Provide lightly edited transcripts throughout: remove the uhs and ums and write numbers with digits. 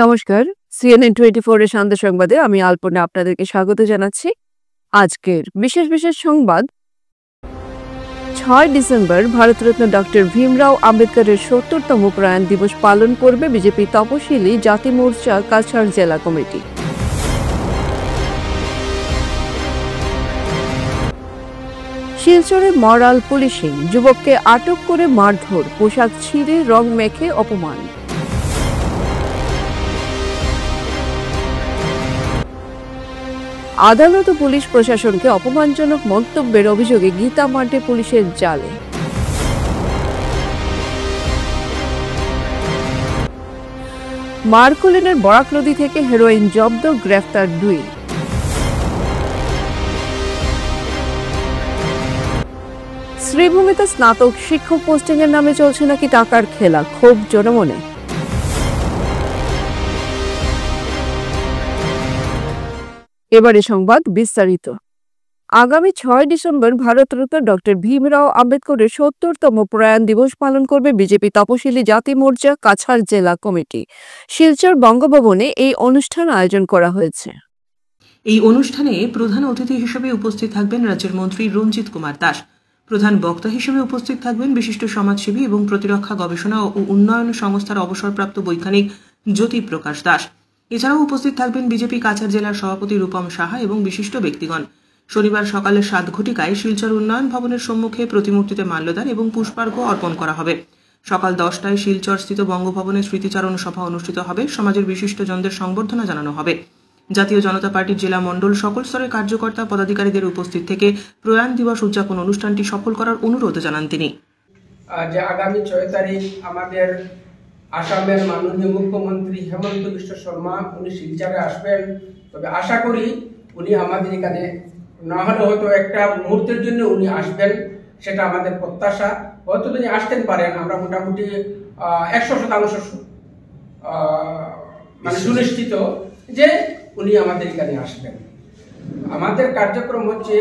নমস্কার, CNN 24 এর সন্ধ্যা সংবাদে আমি আলপনা আপনাদেরকে স্বাগত জানাচ্ছি। আজকের বিশেষ সংবাদ। 6 ডিসেম্বর ভারতরত্ন ডক্টর ভীমরাও আম্বেদকরের ৭০তম প্রয়াণ দিবস পালন করবে বিজেপি তপশিলি জাতি মোর্চা কাছাড় জেলা কমিটি। শিলচরে মরাল পুলিশিং, যুবককে আটক করে মারধর, পোশাক ছিঁড়ে রং মেখে অপমান। আদালত ও পুলিশ প্রশাসনকে অপমানজনক মন্তব্যের অভিযোগে গীতা মার্টে পুলিশের জালে। মার্কুলিনের বরাক নদী থেকে হেরোইন জব্দ, গ্রেফতার 2। শ্রীভূমিতে স্নাতক শিক্ষক পোস্টিং এর নামে চলছে নাকি টাকার খেলা, ক্ষোভ জনমনে। এবারে সংবাদ বিস্তারিত। আগামী 6 ডিসেম্বর ভারতরত্ন ডক্টর ভীমরাও আম্বেদকরের ৭০তম প্রয়াণ দিবস পালন করবে বিজেপি তপশিলি জাতি মোর্চা কাছাড় জেলা কমিটি। শিলচর বঙ্গভবনে এই অনুষ্ঠান আয়োজন করা হয়েছে। এই অনুষ্ঠানে প্রধান অতিথি হিসেবে উপস্থিত থাকবেন রাজ্যের মন্ত্রী রঞ্জিত কুমার দাস। প্রধান বক্তা হিসেবে উপস্থিত থাকবেন বিশিষ্ট সমাজসেবী এবং প্রতিরক্ষা গবেষণা ও উন্নয়ন সংস্থার অবসরপ্রাপ্ত বৈজ্ঞানিক জ্যোতি প্রকাশ দাস। এছাড়াও উপস্থিত থাকবেন বিজেপি কাছাড় জেলার সভাপতি রূপম সাহা এবং বিশিষ্ট ব্যক্তিগণ। শনিবার সকালে 7 ঘটিকায় শিলচর উন্নয়ন ভবনের সম্মুখে প্রতিমূর্তিতে মাল্যদান এবং পুষ্পার্ঘ্য অর্পণ করা হবে। সকাল 10টায় শিলচর স্থিত বঙ্গভবনে স্মৃতিচারণ সভা অনুষ্ঠিত হবে। সমাজের বিশিষ্টজনদের সংবর্ধনা জানানো হবে। জাতীয় জনতা পার্টির জেলা মণ্ডল সকল স্তরের কার্যকর্তা পদাধিকারীদের উপস্থিত থেকে প্রয়াণ দিবস উদযাপন অনুষ্ঠানটি সফল করার অনুরোধ জানান তিনি। যে আগামী 6 তারিখ আমাদের আসামের মাননীয় মুখ্যমন্ত্রী হেমন্ত বিশ্ব শর্মা উনি শিলচরে আসবেন। তবে আশা করি উনি আমাদের এখানে না হলে হয়তো একটা মুহূর্তের জন্য উনি আসবেন, সেটা আমাদের প্রত্যাশা। হয়তো তিনি আসতেন পারেন, আমরা মোটামুটি 100% মানে সুনিশ্চিত যে উনি আমাদের এখানে আসবেন। আমাদের কার্যক্রম হচ্ছে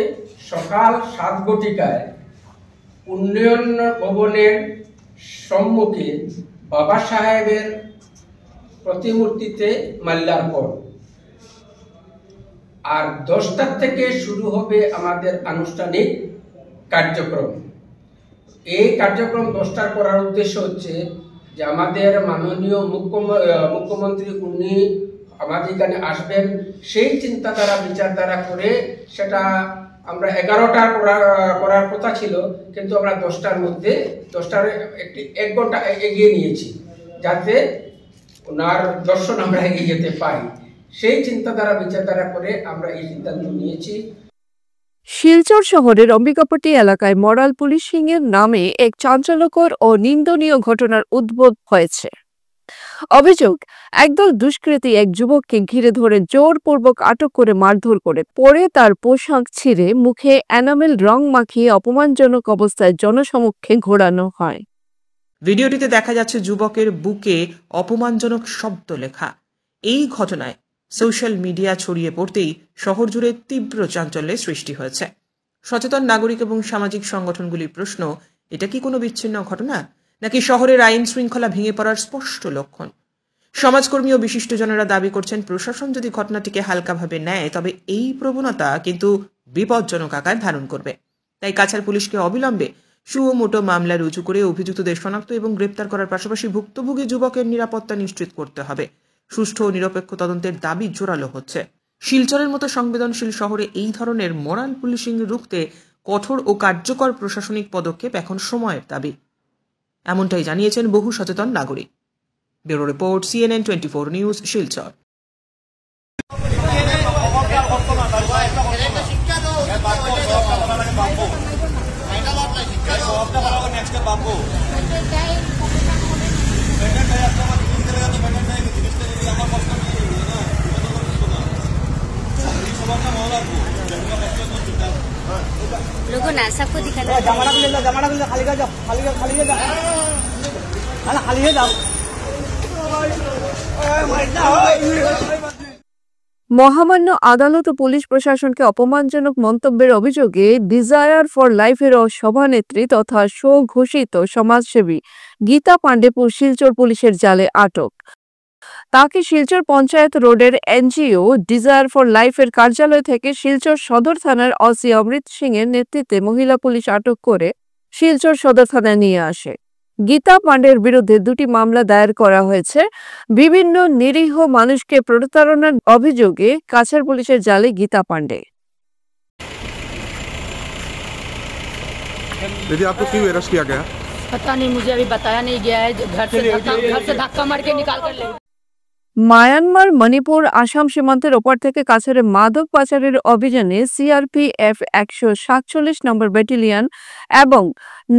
সকাল 7 ঘটিকায় উন্নয়ন ভবনের সম্মুখে বাবা সাহেবের প্রতিমূর্তিতে মাল্যার্পণ, আর 10টা থেকে শুরু হবে আমাদের আনুষ্ঠানিক কার্যক্রম। এই কার্যক্রম 10টার করার উদ্দেশ্য হচ্ছে যে আমাদের মাননীয় মুখ্যমন্ত্রী উনি আমাদের এখানে আসবেন, সেই চিন্তাধারা বিচারধারা করে সেটা আমরা 11টা করার কথা ছিল, কিন্তু আমরা 10টার মধ্যে 10টার একটি 1 ঘন্টা এগিয়ে নিয়েছি, যাতে ওনার দর্শন আমরা এগিয়ে যেতে পারি। সেই চিন্তাধারা বিচারধারা করে আমরা এই সিদ্ধান্ত নিয়েছি। শিলচর শহরের অম্বিকাপট্টি এলাকায় মরাল পুলিশিং এর নামে এক চাঞ্চল্যকর ও নিন্দনীয় ঘটনার উদ্ভব হয়েছে। অভিযোগ, একদল দুষ্কৃতী এক যুবককে ঘিরে ধরে জোরপূর্বক আটক করে মারধর করে পরে তার পোশাক ছিঁড়ে মুখে এনামেল রং মাখিয়ে অপমানজনক অবস্থায় জনসমক্ষে ঘোরানো হয়। ভিডিওটিতে দেখা যাচ্ছে যুবকের বুকে অপমানজনক শব্দ লেখা। এই ঘটনায় সোশ্যাল মিডিয়া ছড়িয়ে পড়তেই শহর জুড়ে তীব্র চাঞ্চল্যের সৃষ্টি হয়েছে। সচেতন নাগরিক এবং সামাজিক সংগঠনগুলির প্রশ্ন, এটা কি কোনো বিচ্ছিন্ন ঘটনা, নাকি শহরের আইন শৃঙ্খলা ভেঙে পড়ার স্পষ্ট লক্ষণ? সমাজকর্মী ও বিশিষ্টজনেরা দাবি করছেন প্রশাসন যদি ঘটনাটিকে হালকাভাবে নেয় তবে এই প্রবণতা কিন্তু বিপজ্জনক আকার ধারণ করবে। তাই কাছাড় পুলিশকে অবিলম্বে সুমোটো মামলা রুজু করে অভিযুক্তদের শনাক্ত এবং গ্রেপ্তার করার পাশাপাশি ভুক্তভোগী যুবকের নিরাপত্তা নিশ্চিত করতে হবে। সুষ্ঠু ও নিরপেক্ষ তদন্তের দাবি জোরালো হচ্ছে। শিলচরের মতো সংবেদনশীল শহরে এই ধরনের মোরাল পুলিশিং রুখতে কঠোর ও কার্যকর প্রশাসনিক পদক্ষেপ এখন সময়ের দাবি, এমনটাই জানিয়েছেন বহু সচেতন নাগরিক। Bureau report, CNN 24 news, Silchar. लोगों ना सबको दिखाना মহামান্য আদালত ও পুলিশ প্রশাসনকে অপমানজনক মন্তব্যের অভিযোগে ডিজায়ার ফর লাইফের সভানেত্রী তথা স্বঘোষিত সমাজসেবী গীতা পাণ্ডে শিলচর পুলিশের জালে আটক। তাকে শিলচর পঞ্চায়েত রোডের এনজিও ডিজায়ার ফর লাইফের কার্যালয় থেকে শিলচর সদর থানার অসি অমৃত সিং এর নেতৃত্বে মহিলা পুলিশ আটক করে শিলচর সদর থানায় নিয়ে আসে। গীতা পাণ্ডের বিরুদ্ধে 2টি মামলা দায়ের করা হয়েছে। বিভিন্ন নিরীহ মানুষকে প্রতারণার অভিযোগে কাছাড় পুলিশের জালে গীতা পাণ্ডে। दीदी आपको क्यों अरेस्ट किया गया? पता नहीं, मुझे अभी बताया नहीं गया है। घर से धक्का मार के निकाल कर ले। মায়ানমার, মণিপুর, আসাম সীমান্তের ওপার থেকে কাছাড়ে মাদক পাচারের অভিযানে সিআরপিএফ 147 নম্বর ব্যাটালিয়ন এবং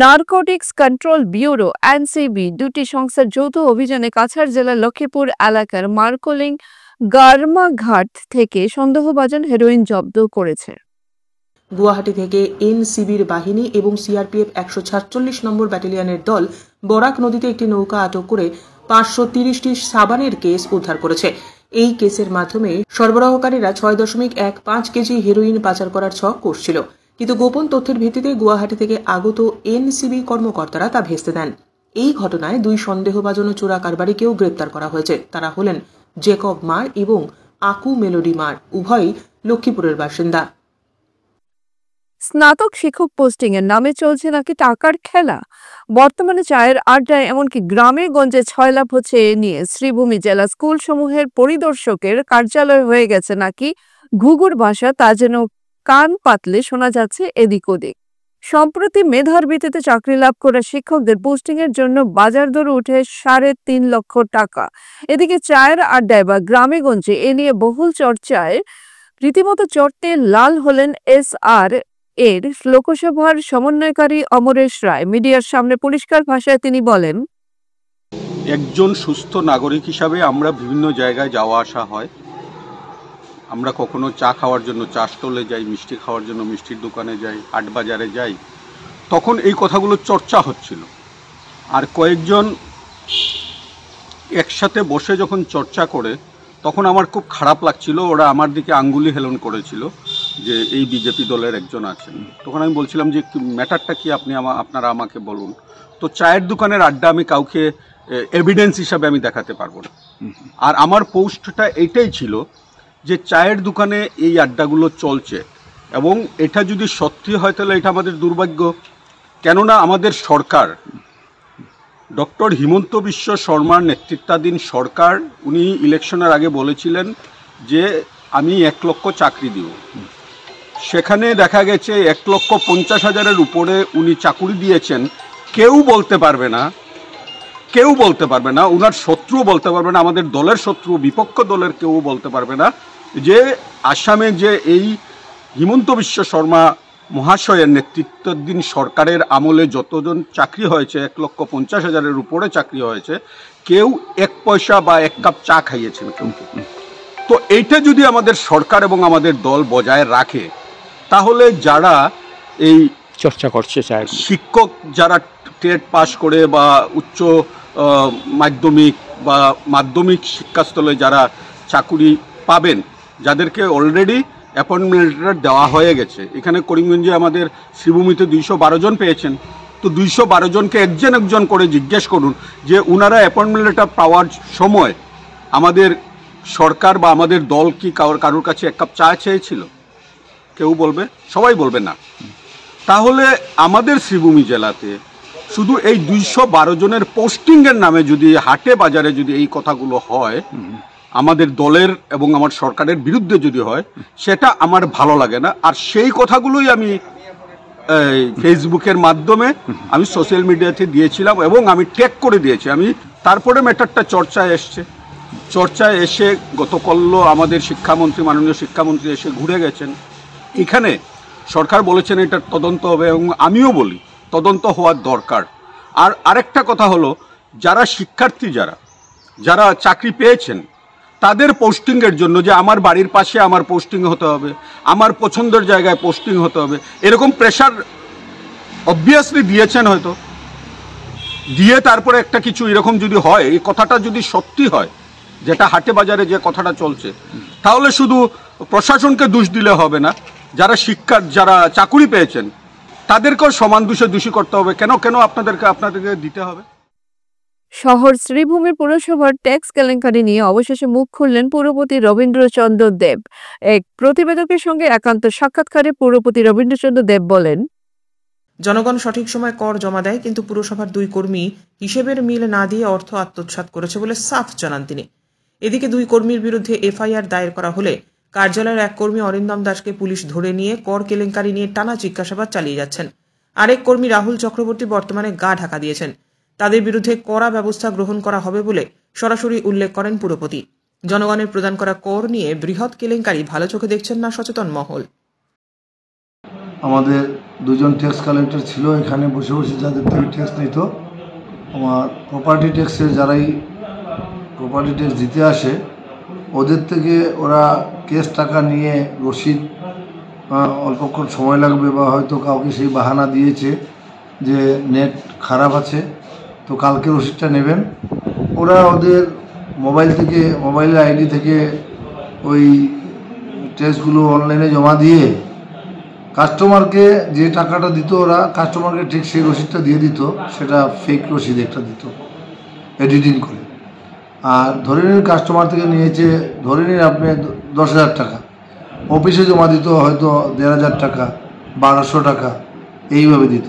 নারকোটিক্স কন্ট্রোল ব্যুরো এনসিবি 2টি সংস্থার যৌথ অভিযানে কাছাড় জেলার লক্ষ্মীপুর এলাকার মার্কোলিং গারমাঘাট থেকে সন্দেহভাজন হেরোইন জব্দ করেছে। গুয়াহাটি থেকে এনসিবির বাহিনী এবং সিআরপিএফ 146 নম্বর ব্যাটালিয়নের দল বরাক নদীতে একটি নৌকা আটক করে 530টি সাবানের কেস উদ্ধার করেছে। এই কেসের মাধ্যমে সরবরাহকারীরা 6.15 কেজি হেরোইন পাচার করার ছক কষছিল, কিন্তু গোপন তথ্যের ভিত্তিতে গুয়াহাটি থেকে আগত এনসিবি কর্মকর্তারা তা ভেস্তে দেন। এই ঘটনায় 2 সন্দেহভাজন চোরা কারবারিকেও গ্রেপ্তার করা হয়েছে। তারা হলেন জেকব মার এবং আকু মেলোডি মার, উভয়ই লক্ষ্মীপুরের বাসিন্দা। স্নাতক শিক্ষক পোস্টিং এর নামে চলছে নাকি টাকার খেলা। বর্তমানে চায়ের আড্ডায় এমনকি গ্রামে গঞ্জে ছয়লাভ হচ্ছে এ নিয়ে শ্রীভূমি জেলা স্কুল সমূহের পরিদর্শকের কার্যালয় হয়ে গেছে নাকি ঘুঘুর ভাষা, তা যেন কান পাতলে শোনা যাচ্ছে এদিক ওদিক। সম্প্রতি মেধার ভিত্তিতে চাকরি লাভ করা শিক্ষকদের পোস্টিং এর জন্য বাজার দর উঠে 3.5 লক্ষ টাকা। এদিকে চায়ের আড্ডায় বা গ্রামে গঞ্জে এ নিয়ে বহুল চর্চায় রীতিমতো চটে লাল হলেন SR এর লোকসভার সমন্বয়কারী অমরেশ রায়। মিডিয়ার সামনে পরিষ্কার ভাষায় তিনি বলেন, একজন সুস্থ নাগরিক হিসাবে আমরা বিভিন্ন জায়গায় যাওয়া আসা হয়। আমরা কখনো চা খাওয়ার জন্য চা স্টলে যাই, মিষ্টি খাওয়ার জন্য মিষ্টির দোকানে যাই, হাট বাজারে যাই। তখন এই কথাগুলো চর্চা হচ্ছিল, আর কয়েকজন একসাথে বসে যখন চর্চা করে তখন আমার খুব খারাপ লাগছিল। ওরা আমার দিকে আঙ্গুলি হেলন করেছিল যে এই বিজেপি দলের একজন আছেন। তখন আমি বলছিলাম যে ম্যাটারটা কি, আপনারা আমাকে বলুন। তো চায়ের দোকানের আড্ডা আমি কাউকে এভিডেন্স হিসাবে আমি দেখাতে পারবো না। আর আমার পোস্টটা এটাই ছিল যে চায়ের দোকানে এই আড্ডাগুলো চলছে, এবং এটা যদি সত্যি হয় তাহলে এটা আমাদের দুর্ভাগ্য। কেননা আমাদের সরকার, ডক্টর হিমন্ত বিশ্ব শর্মার নেতৃত্বাধীন সরকার, উনি ইলেকশনের আগে বলেছিলেন যে আমি 1 লক্ষ চাকরি দিব। সেখানে দেখা গেছে 1,50,000-এর উপরে উনি চাকুরি দিয়েছেন। কেউ বলতে পারবে না, উনার শত্রু বলতে পারবে না, আমাদের দলের শত্রু, বিপক্ষ দলের কেউ বলতে পারবে না যে আসামে যে এই হিমন্ত বিশ্ব শর্মা মহাশয়ের নেতৃত্বাধীন সরকারের আমলে যতজন চাকরি হয়েছে, 1,50,000-এর উপরে চাকরি হয়েছে, কেউ 1 পয়সা বা 1 কাপ চা খাইয়েছেন কেউ। তো এইটা যদি আমাদের সরকার এবং আমাদের দল বজায় রাখে, তাহলে যারা এই চর্চা করছে শিক্ষক, যারা টেট পাস করে বা উচ্চ মাধ্যমিক বা মাধ্যমিক শিক্ষাস্থলে যারা চাকুরি পাবেন, যাদেরকে অলরেডি অ্যাপয়েন্টমেন্ট লেটার দেওয়া হয়ে গেছে। এখানে করিমগঞ্জে আমাদের শ্রীভূমিতে 212 জন পেয়েছেন। তো 212 জনকে একজন করে জিজ্ঞেস করুন যে ওনারা অ্যাপয়েন্টমেন্ট লেটার পাওয়ার সময় আমাদের সরকার বা আমাদের দল কি কারোর কাছে 1 কাপ চা চেয়েছিল? কেউ বলবে? সবাই বলবে না। তাহলে আমাদের শ্রীভূমি জেলাতে শুধু এই 212 জনের পোস্টিংয়ের নামে যদি হাটে বাজারে যদি এই কথাগুলো হয়, আমাদের দলের এবং আমার সরকারের বিরুদ্ধে যদি হয়, সেটা আমার ভালো লাগে না। আর সেই কথাগুলোই আমি ফেসবুকের মাধ্যমে আমি সোশ্যাল মিডিয়াতে দিয়েছিলাম এবং আমি ট্যাগ করে দিয়েছি। তারপরে ম্যাটারটা চর্চায় এসে গতকাল আমাদের শিক্ষামন্ত্রী, মাননীয় শিক্ষামন্ত্রী এসে ঘুরে গেছেন। এখানে সরকার বলেছেন এটা তদন্ত হবে, এবং আমিও বলি তদন্ত হওয়ার দরকার। আর আরেকটা কথা হলো, যারা শিক্ষার্থী যারা চাকরি পেয়েছেন, তাদের পোস্টিংয়ের জন্য যে আমার বাড়ির পাশে আমার পোস্টিং হতে হবে, আমার পছন্দের জায়গায় পোস্টিং হতে হবে, এরকম প্রেশার অবভিয়াসলি দিয়েছেন হয়তো। দিয়ে তারপরে একটা কিছু এরকম যদি হয়, এই কথাটা যদি সত্যি হয়, যেটা হাটে বাজারে যে কথাটা চলছে, তাহলে শুধু প্রশাসনকে দোষ দিলে হবে না। যারা চাকুরি পেয়েছেন তাদেরকেও সমান দোষী করতে হবে। কেন আপনাদেরকে দিতে হবে? শহর শ্রীভূমি পুরসভার ট্যাক্স কেলেঙ্কারি নিয়ে অবশেষে মুখ খুললেন পুরপতি রবীন্দ্রচন্দ্র দেব। এক প্রতিবেদকের সঙ্গে একান্ত সাক্ষাৎকারে পুরপতি রবীন্দ্রচন্দ্র দেব বলেন, জনগণ সঠিক সময় কর জমা দেয়, কিন্তু পুরসভার 2 কর্মী হিসেবের মিল না দিয়ে অর্থ আত্মসাৎ করেছে বলে সাফ জানান তিনি। এদিকে 2 কর্মীর বিরুদ্ধে এফআইআর দায়ের করা হলে কার্যালয়ের এক কর্মী অরিন্দম দাসকে পুলিশ ধরে নিয়ে কর কেলেঙ্কারি নিয়ে টানা জিজ্ঞাসাবাদ চালিয়ে যাচ্ছেন। আরেক কর্মী রাহুল চক্রবর্তী বর্তমানে গা ঢাকা দিয়েছেন। তাদের বিরুদ্ধে কড়া ব্যবস্থা গ্রহণ করা হবে বলে সরাসরি উল্লেখ করেন পুরপতি। জনগণের প্রদান করা কর নিয়ে বৃহৎ কেলেঙ্কারি ভালো চোখে দেখছেন না সচেতন মহল। আমাদের 2জন ট্যাক্স কালেক্টর ছিল এখানে বসে বসে, যাদের থেকে ট্যাক্স নিত। আমার প্রপার্টি ট্যাক্সের যারাই প্রপার্টি ট্যাক্স দিতে আসে ওদের থেকে ওরা কেস টাকা নিয়ে রসিদ অল্পক্ষণ সময় লাগবে, বা হয়তো কাউকে সেই বাহানা দিয়েছে যে নেট খারাপ আছে তো কালকে রসিদটা নেবেন। ওরা ওদের মোবাইলের আইডি থেকে ওই ট্যাক্সগুলো অনলাইনে জমা দিয়ে কাস্টমারকে যে টাকাটা দিত, ওরা কাস্টমারকে ঠিক সেই রসিদটা দিয়ে দিত, সেটা ফেক রসিদ একটা দিত এডিটিং করে। আর ধরে নিন কাস্টমার থেকে নিয়েছে, ধরে নিন আপনি 10,000 টাকা, অফিসে জমা দিত হয়তো 1,500 টাকা, 1,200 টাকা, এইভাবে দিত।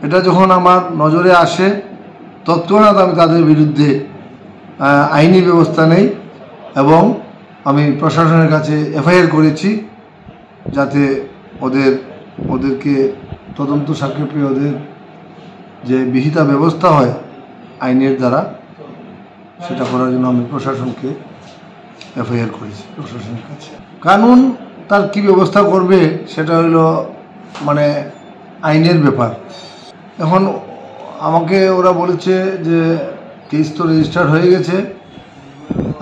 এটা যখন আমার নজরে আসে তৎক্ষণাৎ আমি তাদের বিরুদ্ধে আইনি ব্যবস্থা নেই এবং আমি প্রশাসনের কাছে এফআইআর করেছি, যাতে ওদেরকে তদন্ত সাপেক্ষে ওদের যে বিহিত ব্যবস্থা হয় আইনের দ্বারা সেটা করার জন্য আমি প্রশাসনকে এফআইআর করেছি প্রশাসনের কাছে। কানুন তার কি ব্যবস্থা করবে সেটা হলো মানে আইনের ব্যাপার। এখন আমাকে ওরা বলেছে যে কেস তো রেজিস্টার হয়ে গেছে,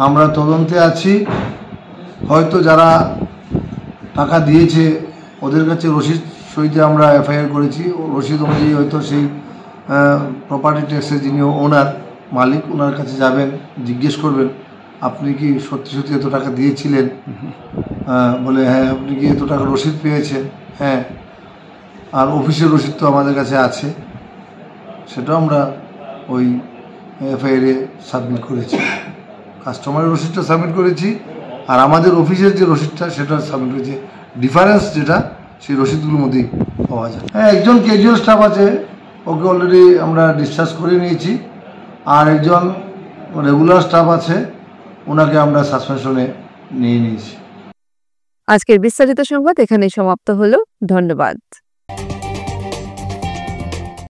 আমরা তদন্তে আছি, হয়তো যারা টাকা দিয়েছে ওদের কাছে রসিদ সইতে আমরা এফআইআর করেছি, রসিদ অনুযায়ী হয়তো সেই প্রপার্টি ট্যাক্সের যিনি ওনার মালিক ওনার কাছে যাবেন, জিজ্ঞেস করবেন আপনি কি সত্যি সত্যি এত টাকা দিয়েছিলেন, বলে হ্যাঁ। আপনি কি এত টাকা রসিদ পেয়েছেন? হ্যাঁ। আর অফিসের রসিদ তো আমাদের কাছে আছে, সেটাও আমরা ওই এফআইআরে সাবমিট করেছি। কাস্টমারের রসিদটা সাবমিট করেছি আর আমাদের অফিসের যে রসিদটা সেটা সাবমিট করেছি। ডিফারেন্স যেটা সেই রসিদগুলোর মধ্যেই পাওয়া যায়। হ্যাঁ, একজন ক্যাজুয়াল স্টাফ আছে, ওকে অলরেডি আমরা ডিসচার্জ করে নিয়েছি, আর একজন রেগুলার স্টাফ আছে, ওনাকে আমরা সাসপেনশনে নিয়ে নিয়েছি। আজকের বিস্তারিত সংবাদ এখানেই সমাপ্ত হলো। ধন্যবাদ।